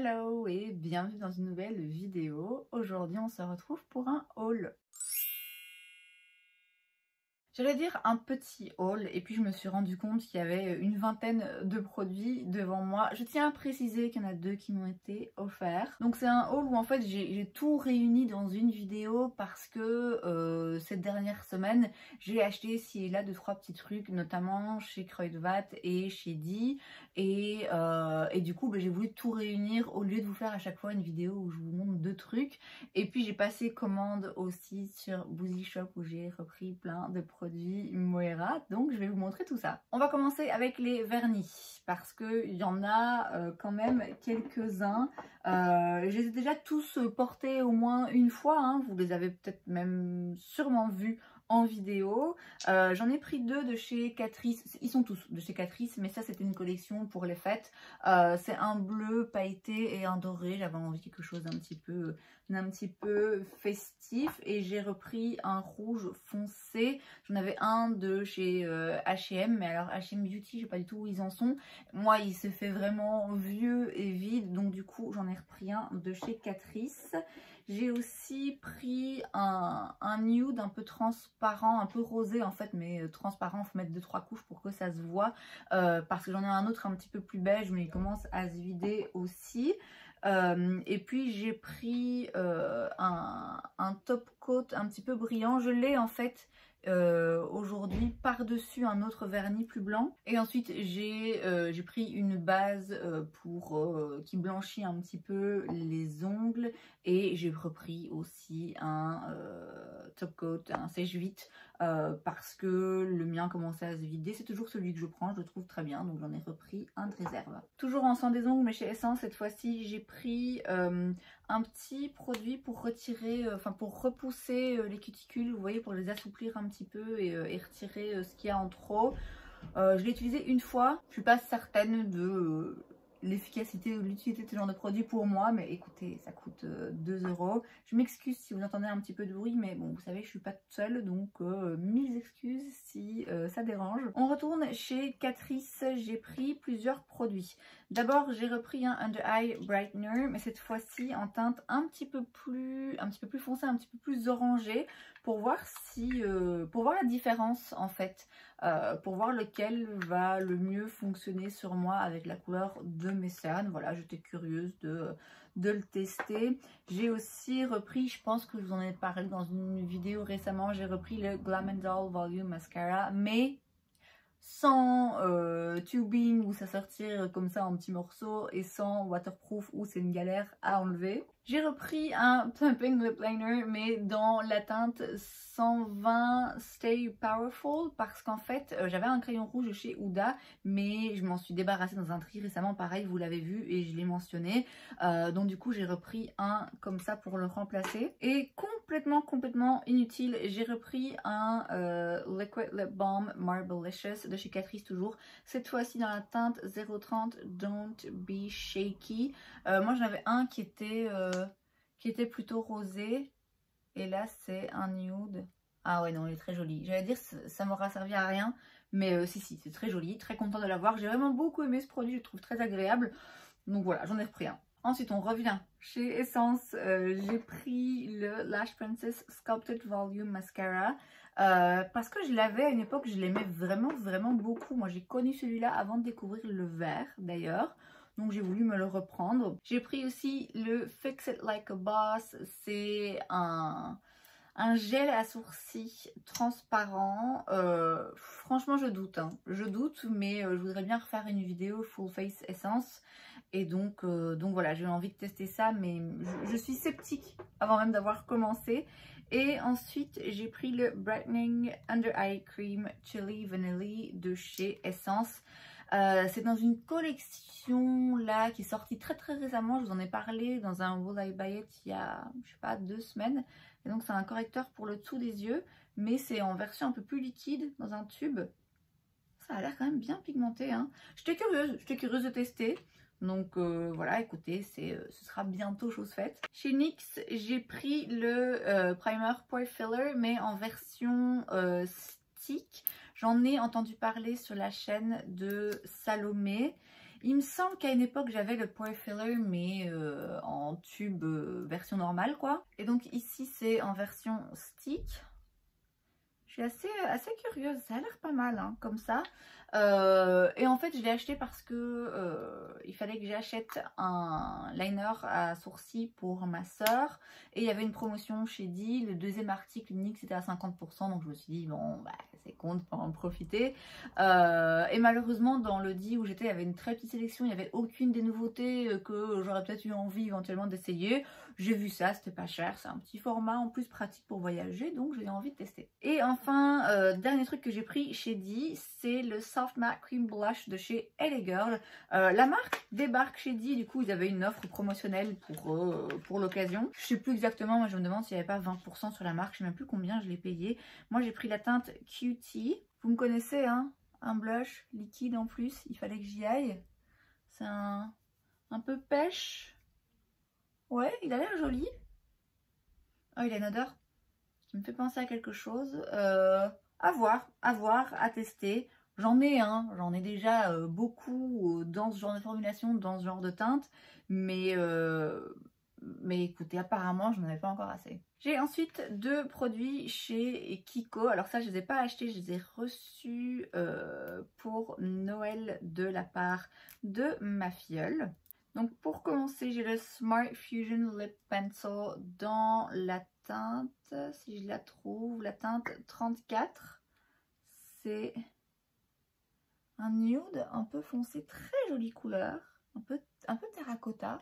Hello et bienvenue dans une nouvelle vidéo. Aujourd'hui on se retrouve pour un haul. J'allais dire un petit haul et puis je me suis rendu compte qu'il y avait une vingtaine de produits devant moi. Je tiens à préciser qu'il y en a deux qui m'ont été offerts. Donc c'est un haul où en fait j'ai tout réuni dans une vidéo parce que cette dernière semaine j'ai acheté ci et là 2-3 petits trucs, notamment chez Kruidvat et chez Di. Et du coup j'ai voulu tout réunir au lieu de vous faire à chaque fois une vidéo où je vous montre deux trucs. Et puis j'ai passé commande aussi sur Boozy Shop où j'ai repris plein de produits Moira, donc je vais vous montrer tout ça. On va commencer avec les vernis parce qu'il y en a quand même quelques-uns. Je les ai déjà tous portés au moins une fois, hein. Vous les avez peut-être même sûrement vus en vidéo. J'en ai pris deux de chez Catrice, ils sont tous de chez Catrice, mais ça c'était une collection pour les fêtes. C'est un bleu pailleté et un doré, j'avais envie de quelque chose d'un petit peu festif et j'ai repris un rouge foncé. J'en avais un de chez H&M, mais alors H&M Beauty, je sais pas du tout où ils en sont. Moi il se fait vraiment vieux et vide, donc du coup j'en ai repris un de chez Catrice. J'ai aussi pris un nude un peu transparent, un peu rosé en fait, mais transparent, il faut mettre 2-3 couches pour que ça se voit. Parce que j'en ai un autre un petit peu plus beige, mais il commence à se vider aussi. Et puis j'ai pris un top coat un petit peu brillant. Je l'ai en fait aujourd'hui par-dessus un autre vernis plus blanc. Et ensuite j'ai pris une base qui blanchit un petit peu les ongles. Et j'ai repris aussi un top coat, un sèche-vite parce que le mien commençait à se vider. C'est toujours celui que je prends, je le trouve très bien, donc j'en ai repris un de réserve. Toujours en soin des ongles, mais chez Essence cette fois-ci, j'ai pris un petit produit pour retirer, pour repousser les cuticules, vous voyez, pour les assouplir un petit peu et retirer ce qu'il y a en trop. Je l'ai utilisé une fois, je suis pas certaine de l'efficacité ou l'utilité de ce genre de produit pour moi, mais écoutez, ça coûte 2 €. Je m'excuse si vous entendez un petit peu de bruit, mais bon, vous savez, je suis pas toute seule, donc 1000 excuses si ça dérange. On retourne chez Catrice, j'ai pris plusieurs produits. D'abord, j'ai repris un Under Eye Brightener, mais cette fois-ci en teinte un petit peu plus foncée, un petit peu plus orangée, pour voir pour voir la différence en fait. Pour voir lequel va le mieux fonctionner sur moi avec la couleur de mes cernes. Voilà, j'étais curieuse de le tester. J'ai aussi repris, je pense que je vous en ai parlé dans une vidéo récemment, j'ai repris le Glam & Doll Volume Mascara, mais sans tubing où ça sortir comme ça en petits morceaux et sans waterproof où c'est une galère à enlever. J'ai repris un Plumping Lip Liner mais dans la teinte 120 Stay Powerful parce qu'en fait j'avais un crayon rouge chez Huda mais je m'en suis débarrassée dans un tri récemment, pareil vous l'avez vu et je l'ai mentionné. Donc du coup j'ai repris un comme ça pour le remplacer. Et complètement inutile, j'ai repris un Liquid Lip Balm Marblelicious de chez Catrice toujours. Cette fois-ci dans la teinte 030 Don't Be Shaky. Moi j'en avais un qui était plutôt rosé. Et là c'est un nude. Ah ouais non, il est très joli. J'allais dire ça m'aura servi à rien. Mais si, c'est très joli. Très contente de l'avoir. J'ai vraiment beaucoup aimé ce produit. Je le trouve très agréable. Donc voilà, j'en ai repris un. Ensuite, on revient chez Essence. J'ai pris le Lash Princess Sculpted Volume Mascara. Parce que je l'avais à une époque, je l'aimais vraiment beaucoup. Moi, j'ai connu celui-là avant de découvrir le vert d'ailleurs. Donc, j'ai voulu me le reprendre. J'ai pris aussi le Fix It Like a Boss. C'est un gel à sourcils transparent. Franchement je doute, hein. Je doute, mais je voudrais bien refaire une vidéo full face essence. Et donc voilà, j'ai envie de tester ça, mais je suis sceptique avant même d'avoir commencé. Et ensuite j'ai pris le Brightening Under Eye Cream Chili Vanilla de chez Essence. C'est dans une collection là qui est sortie très récemment. Je vous en ai parlé dans un Will I Buy It il y a, je sais pas, 2 semaines. Et donc c'est un correcteur pour le dessous des yeux, mais c'est en version un peu plus liquide dans un tube. Ça a l'air quand même bien pigmenté, hein. J'étais curieuse de tester. Donc voilà, écoutez, ce sera bientôt chose faite. Chez NYX, j'ai pris le primer pore filler, mais en version stick. J'en ai entendu parler sur la chaîne de Salomé. Il me semble qu'à une époque j'avais le Pore Filler mais en tube version normale quoi. Et donc ici c'est en version stick. Je suis assez curieuse, ça a l'air pas mal hein, comme ça. Et en fait je l'ai acheté parce que il fallait que j'achète un liner à sourcils pour ma soeur. Et il y avait une promotion chez Di, le deuxième article unique c'était à 50%. Donc je me suis dit bon bah c'est con de pas en profiter. Et malheureusement dans le Di où j'étais il y avait une très petite sélection. Il n'y avait aucune des nouveautés que j'aurais peut-être eu envie éventuellement d'essayer. J'ai vu ça, c'était pas cher, c'est un petit format en plus pratique pour voyager, donc j'ai envie de tester. Et enfin, dernier truc que j'ai pris chez Di, c'est le Soft Matte Cream Blush de chez LA Girl. La marque débarque chez Di, du coup ils avaient une offre promotionnelle pour l'occasion. Je sais plus exactement, moi je me demande s'il n'y avait pas 20% sur la marque, je sais même plus combien je l'ai payé. Moi j'ai pris la teinte Cutie, vous me connaissez hein, un blush liquide en plus, il fallait que j'y aille. C'est un peu pêche. Ouais, il a l'air joli. Oh, il a une odeur qui me fait penser à quelque chose. À voir, à tester. J'en ai j'en ai déjà beaucoup dans ce genre de formulation, dans ce genre de teinte. Mais écoutez, apparemment, je n'en ai pas encore assez. J'ai ensuite 2 produits chez Kiko. Alors ça, je ne les ai pas achetés, je les ai reçus pour Noël de la part de ma filleule. Donc pour commencer, j'ai le Smart Fusion Lip Pencil dans la teinte, si je la trouve, la teinte 34. C'est un nude un peu foncé, très jolie couleur, un peu terracotta.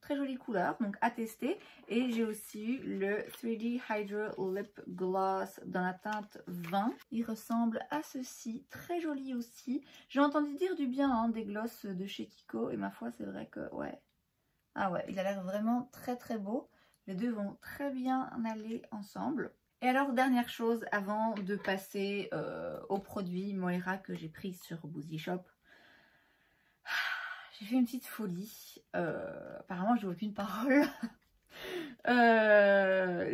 Très jolie couleur, donc à tester. Et j'ai aussi eu le 3D Hydro Lip Gloss dans la teinte 20. Il ressemble à ceci, très joli aussi. J'ai entendu dire du bien hein, des glosses de chez Kiko et ma foi c'est vrai que ouais. Ah ouais, il a l'air vraiment très très beau. Les deux vont très bien aller ensemble. Et alors dernière chose avant de passer aux produits Moira que j'ai pris sur Boozy Shop. J'ai fait une petite folie. Apparemment, je n'ai aucune parole.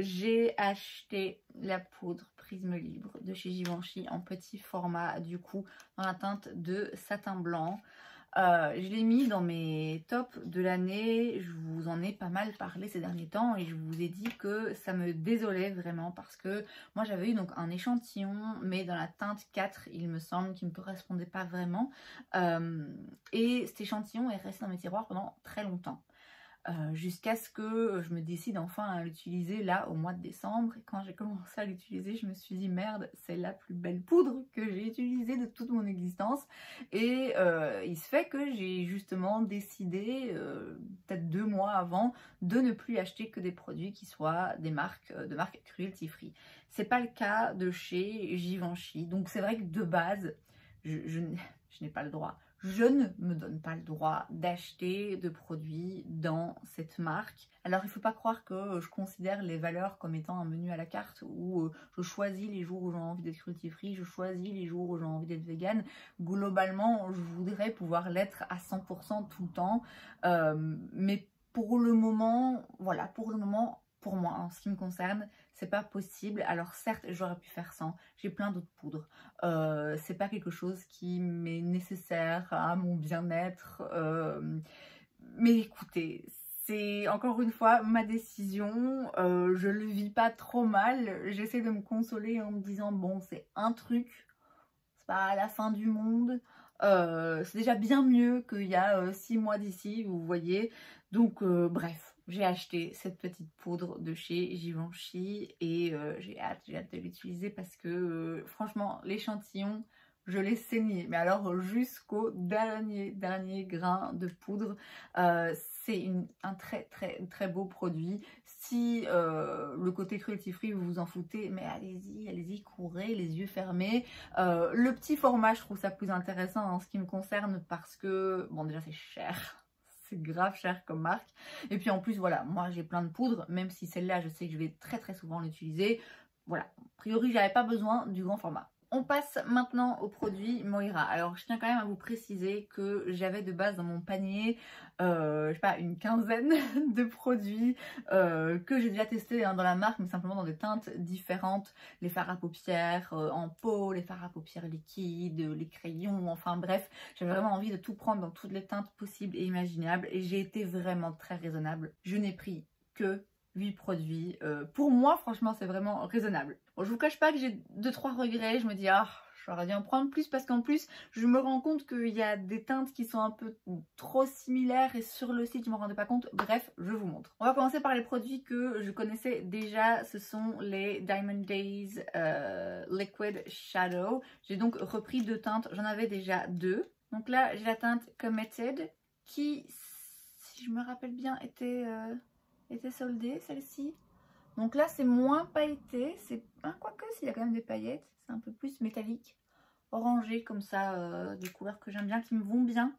J'ai acheté la poudre Prisme Libre de chez Givenchy en petit format, du coup, dans la teinte de satin blanc. Je l'ai mis dans mes tops de l'année. Je vous en ai pas mal parlé ces derniers temps et je vous ai dit que ça me désolait vraiment parce que moi j'avais eu donc un échantillon mais dans la teinte 4 il me semble qui ne me correspondait pas vraiment et cet échantillon est resté dans mes tiroirs pendant très longtemps. Jusqu'à ce que je me décide enfin à l'utiliser là au mois de décembre. Et quand j'ai commencé à l'utiliser, je me suis dit merde, c'est la plus belle poudre que j'ai utilisée de toute mon existence. Et il se fait que j'ai justement décidé, peut-être 2 mois avant, de ne plus acheter que des produits qui soient des marques de marque cruelty free. C'est pas le cas de chez Givenchy. Donc c'est vrai que de base, je n'ai pas le droit. Je ne me donne pas le droit d'acheter de produits dans cette marque. Alors il ne faut pas croire que je considère les valeurs comme étant un menu à la carte où je choisis les jours où j'ai envie d'être cruelty free, je choisis les jours où j'ai envie d'être vegan. Globalement, je voudrais pouvoir l'être à 100% tout le temps. Mais pour le moment, voilà, pour moi, en ce qui me concerne, c'est pas possible. Alors certes, j'aurais pu faire sans. J'ai plein d'autres poudres. C'est pas quelque chose qui m'est nécessaire à mon bien-être. Mais écoutez, c'est encore une fois ma décision. Je le vis pas trop mal. J'essaie de me consoler en me disant bon, c'est un truc. C'est pas la fin du monde. C'est déjà bien mieux qu'il y a 6 mois d'ici, vous voyez. Donc bref. J'ai acheté cette petite poudre de chez Givenchy et j'ai hâte de l'utiliser parce que franchement l'échantillon je l'ai saigné, mais alors jusqu'au dernier grain de poudre. C'est un très beau produit. Si le côté cruelty free vous vous en foutez, mais allez-y, courez les yeux fermés. Le petit format je trouve ça plus intéressant en ce qui me concerne parce que bon déjà c'est cher. C'est grave cher comme marque. Et puis en plus, voilà, moi j'ai plein de poudres, même si celle-là, je sais que je vais très souvent l'utiliser. Voilà, a priori, j'avais pas besoin du grand format. On passe maintenant aux produits Moira. Alors je tiens quand même à vous préciser que j'avais de base dans mon panier, je sais pas, une quinzaine de produits que j'ai déjà testés hein, dans la marque, mais simplement dans des teintes différentes. Les fards à paupières en peau, les fards à paupières liquides, les crayons, enfin bref. J'avais vraiment envie de tout prendre dans toutes les teintes possibles et imaginables et j'ai été vraiment très raisonnable. Je n'ai pris que 8 produits. Pour moi, franchement, c'est vraiment raisonnable. Bon, je vous cache pas que j'ai 2-3 regrets. Je me dis, ah, j'aurais dû en prendre plus parce qu'en plus, je me rends compte qu'il y a des teintes qui sont un peu trop similaires et sur le site, je ne me rendais pas compte. Bref, je vous montre. On va commencer par les produits que je connaissais déjà. Ce sont les Diamond Days Liquid Shadow. J'ai donc repris 2 teintes. J'en avais déjà 2. Donc là, j'ai la teinte Committed qui, si je me rappelle bien, était soldée celle-ci. Donc là c'est moins pailleté, c'est quoique s'il y a quand même des paillettes, c'est un peu plus métallique, orangé comme ça, des couleurs que j'aime bien, qui me vont bien.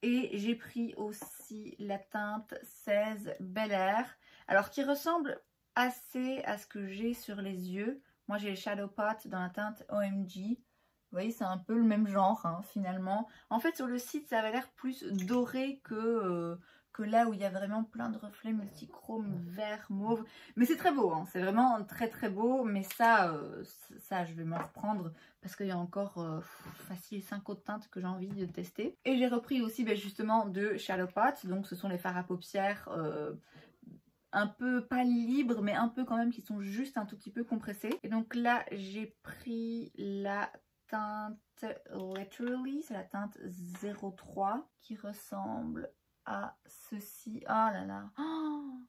Et j'ai pris aussi la teinte 16 Bel Air, alors qui ressemble assez à ce que j'ai sur les yeux. Moi j'ai le Shadow Pot dans la teinte OMG. Vous voyez, c'est un peu le même genre hein, finalement. En fait sur le site ça avait l'air plus doré que là où il y a vraiment plein de reflets multichrome, vert, mauve. Mais c'est très beau, hein, c'est vraiment très très beau. Mais ça, je vais m'en reprendre parce qu'il y a encore facile 5 autres teintes que j'ai envie de tester. Et j'ai repris aussi justement de Shadow Pot. Donc ce sont les fards à paupières un peu pas libres mais un peu quand même qui sont juste un tout petit peu compressés. Et donc là j'ai pris la teinte Literally, c'est la teinte 03 qui ressemble à ceci. Oh là là, oh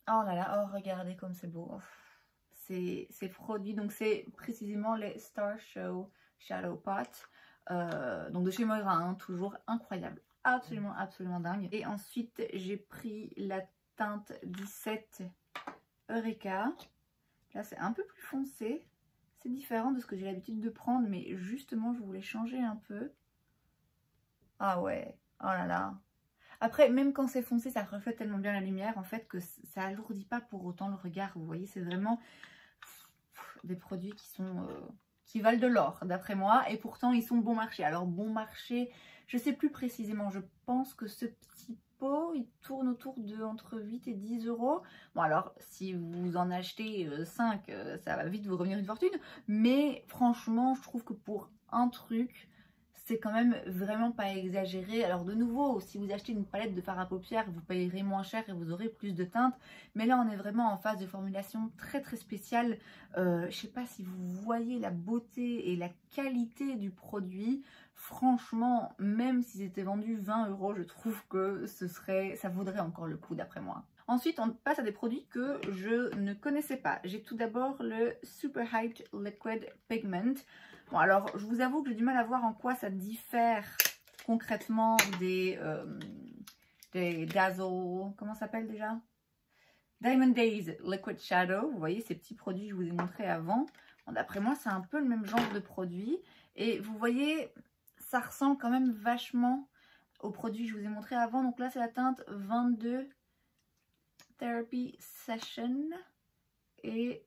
là là, oh regardez comme c'est beau. Oh. Ces produits, donc c'est précisément les Star Show Shadow Pot, donc de chez Moira, hein, toujours incroyable, absolument absolument dingue. Et ensuite j'ai pris la teinte 17 Eureka. Là c'est un peu plus foncé, c'est différent de ce que j'ai l'habitude de prendre, mais justement je voulais changer un peu. Ah ouais, oh là là. Après, même quand c'est foncé, ça reflète tellement bien la lumière, en fait, que ça alourdit pas pour autant le regard. Vous voyez, c'est vraiment des produits qui sont qui valent de l'or, d'après moi. Et pourtant, ils sont bon marché. Alors, bon marché, je sais plus précisément. Je pense que ce petit pot, il tourne autour de entre 8 et 10 euros. Bon, alors, si vous en achetez 5, ça va vite vous revenir une fortune. Mais franchement, je trouve que pour un truc... c'est quand même vraiment pas exagéré. Alors de nouveau, si vous achetez une palette de fard à paupières, vous payerez moins cher et vous aurez plus de teintes. Mais là, on est vraiment en phase de formulation très très spéciale. Je sais pas si vous voyez la beauté et la qualité du produit. Franchement, même si c'était vendu 20 euros, je trouve que ça vaudrait encore le coup d'après moi. Ensuite, on passe à des produits que je ne connaissais pas. J'ai tout d'abord le Super Hyped Liquid Pigment. Bon, alors, je vous avoue que j'ai du mal à voir en quoi ça diffère concrètement des Dazzle, comment ça s'appelle déjà? Diamond Days Liquid Shadow. Vous voyez, ces petits produits que je vous ai montrés avant. Bon, d'après moi, c'est un peu le même genre de produit. Et vous voyez, ça ressemble quand même vachement aux produits que je vous ai montrés avant. Donc là, c'est la teinte 22 Therapy Session. Et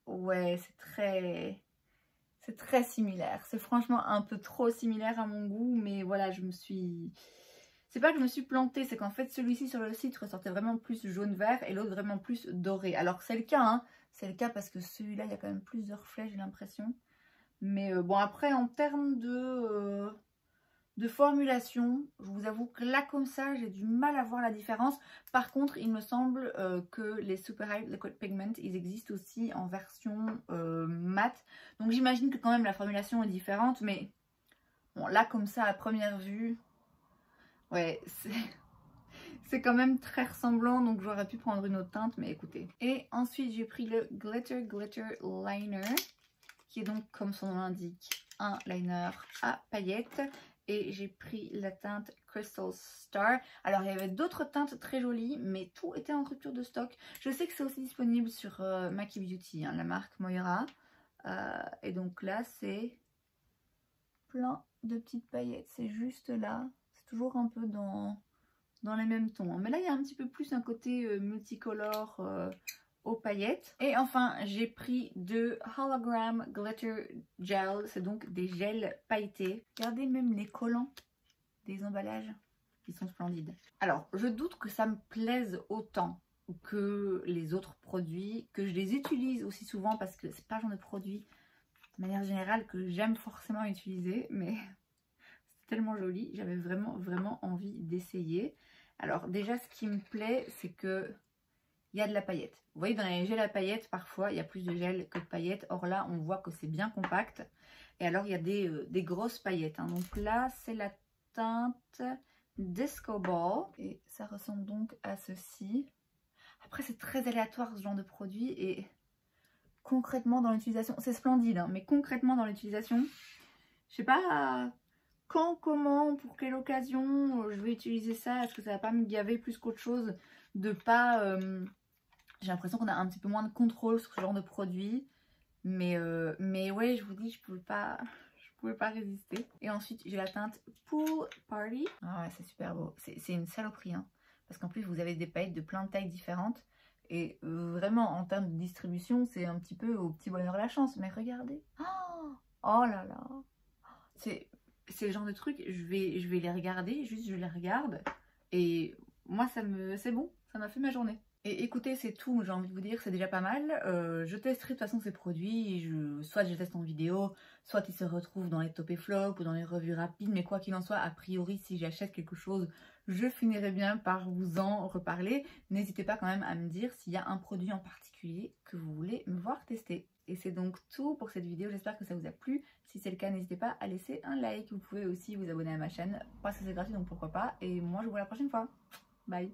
ouais, c'est très similaire. C'est franchement un peu trop similaire à mon goût, mais voilà, c'est pas que je me suis plantée, c'est qu'en fait celui-ci sur le site ressortait vraiment plus jaune-vert et l'autre vraiment plus doré. Alors c'est le cas, hein, c'est le cas parce que celui-là, il y a quand même plus de reflets, j'ai l'impression. Mais bon, après, en termes de formulation, je vous avoue que là comme ça j'ai du mal à voir la différence. Par contre il me semble que les Super Hyped Liquid Pigment ils existent aussi en version mat, donc j'imagine que quand même la formulation est différente, mais bon là comme ça à première vue ouais c'est quand même très ressemblant, donc j'aurais pu prendre une autre teinte, mais écoutez. Et ensuite j'ai pris le Glitter Liner qui est donc comme son nom l'indique un liner à paillettes. Et j'ai pris la teinte Crystal Star. Alors il y avait d'autres teintes très jolies, mais tout était en rupture de stock. Je sais que c'est aussi disponible sur Maki Beauty, hein, la marque Moira. Et donc là c'est plein de petites paillettes. C'est juste là. C'est toujours un peu dans les mêmes tons. Mais là il y a un petit peu plus un côté multicolore, aux paillettes. Et enfin, j'ai pris de Hologram Glitter Gel. C'est donc des gels pailletés. Regardez même les collants des emballages. Ils sont splendides. Alors, je doute que ça me plaise autant que les autres produits, que je les utilise aussi souvent parce que c'est pas le genre de produit de manière générale que j'aime forcément utiliser, mais c'est tellement joli, j'avais vraiment envie d'essayer. Alors déjà, ce qui me plaît, c'est que il y a de la paillette. Vous voyez, dans les gels à paillettes, parfois il y a plus de gel que de paillettes. Or là, on voit que c'est bien compact. Et alors, il y a des grosses paillettes, hein. Donc là, c'est la teinte Disco Ball et ça ressemble donc à ceci. Après, c'est très aléatoire ce genre de produit et concrètement dans l'utilisation, c'est splendide, hein, mais concrètement dans l'utilisation, je sais pas quand, comment, pour quelle occasion je vais utiliser ça. Est-ce que ça va pas me gaver plus qu'autre chose de pas... j'ai l'impression qu'on a un petit peu moins de contrôle sur ce genre de produit. Mais ouais, je vous dis, je pouvais pas résister. Et ensuite, j'ai la teinte Pool Party. Ah ouais, c'est super beau. C'est une saloperie, hein. Parce qu'en plus, vous avez des paillettes de plein de tailles différentes. Et vraiment, en termes de distribution, c'est un petit peu au petit bonheur la chance. Mais regardez. Oh là là. C'est le genre de truc, je vais les regarder, juste je les regarde. Et moi, c'est bon. Ça m'a fait ma journée. Et écoutez, c'est tout, j'ai envie de vous dire, c'est déjà pas mal. Je testerai de toute façon ces produits, soit je les teste en vidéo, soit ils se retrouvent dans les top et flop ou dans les revues rapides, mais quoi qu'il en soit, a priori, si j'achète quelque chose, je finirai bien par vous en reparler. N'hésitez pas quand même à me dire s'il y a un produit en particulier que vous voulez me voir tester. Et c'est donc tout pour cette vidéo, j'espère que ça vous a plu. Si c'est le cas, n'hésitez pas à laisser un like. Vous pouvez aussi vous abonner à ma chaîne, parce que c'est gratuit, donc pourquoi pas. Et moi, je vous vois la prochaine fois. Bye!